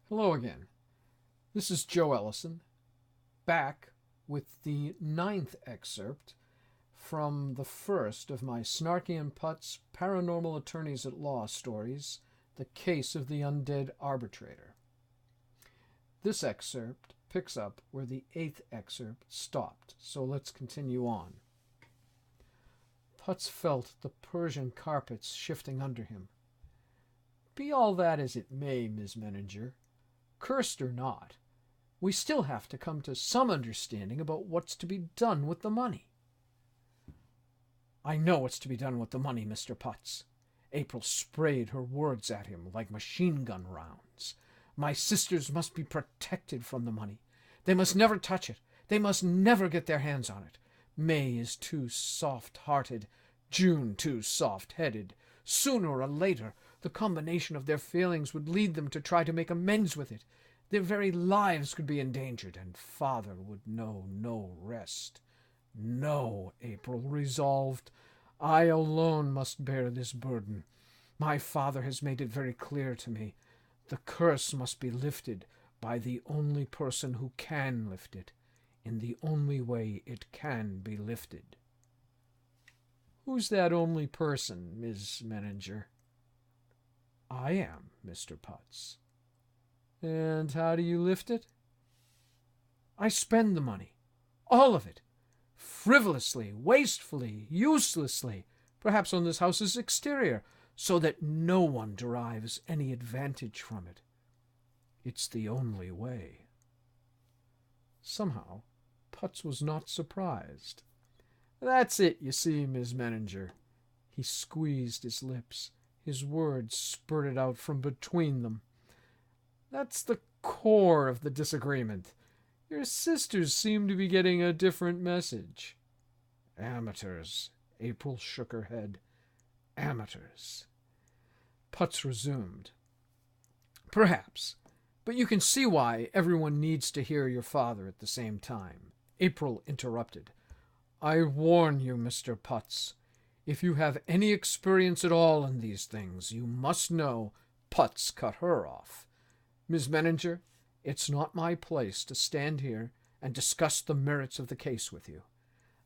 Hello again. This is Joe Ellison, back with the 9th excerpt from the first of my Snarkey and Putt's Paranormal Attorneys at Law stories, The Case of the Undead Arbitrator. This excerpt picks up where the 8th excerpt stopped, so let's continue on. Putz felt the Persian carpets shifting under him. Be all that as it may, Ms. Menninger, cursed or not, we still have to come to some understanding about what's to be done with the money. I know what's to be done with the money, Mr. Putz. April sprayed her words at him like machine gun rounds. My sisters must be protected from the money. They must never touch it. They must never get their hands on it. May is too soft-hearted, June too soft-headed. Sooner or later, the combination of their failings would lead them to try to make amends with it. Their very lives could be endangered, and Father would know no rest. No, April resolved. I alone must bear this burden. My father has made it very clear to me. The curse must be lifted by the only person who can lift it, in the only way it can be lifted. Who's that only person, Ms. Menninger? I am, Mr. Putz. And how do you lift it? I spend the money, all of it, frivolously, wastefully, uselessly, perhaps on this house's exterior, so that no one derives any advantage from it. It's the only way. Somehow, Putz was not surprised. That's it, you see, Ms. Menninger. He squeezed his lips. His words spurted out from between them. That's the core of the disagreement. Your sisters seem to be getting a different message. Amateurs. April shook her head. Amateurs. Putz resumed. Perhaps, but you can see why everyone needs to hear your father at the same time. April interrupted. I warn you, Mr. Putz. If you have any experience at all in these things, you must know Putz cut her off. Ms. Menninger, it's not my place to stand here and discuss the merits of the case with you.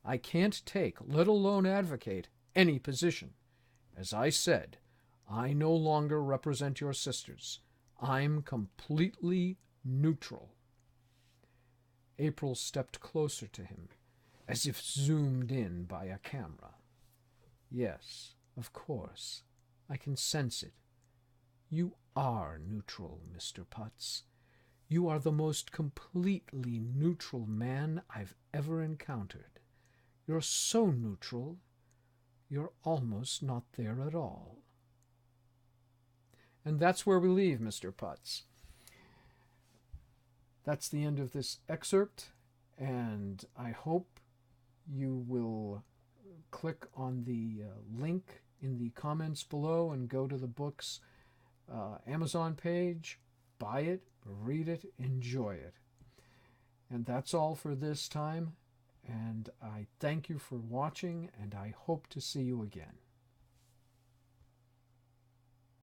I can't take, let alone advocate, any position. As I said, I no longer represent your sisters. I'm completely neutral. April stepped closer to him, as if zoomed in by a camera. Yes, of course. I can sense it. You are neutral, Mr. Putz. You are the most completely neutral man I've ever encountered. You're so neutral, you're almost not there at all. And that's where we leave, Mr. Putz. That's the end of this excerpt, and I hope you will click on the link in the comments below and go to the book's Amazon page, buy it, read it, enjoy it. And that's all for this time, and I thank you for watching, and I hope to see you again.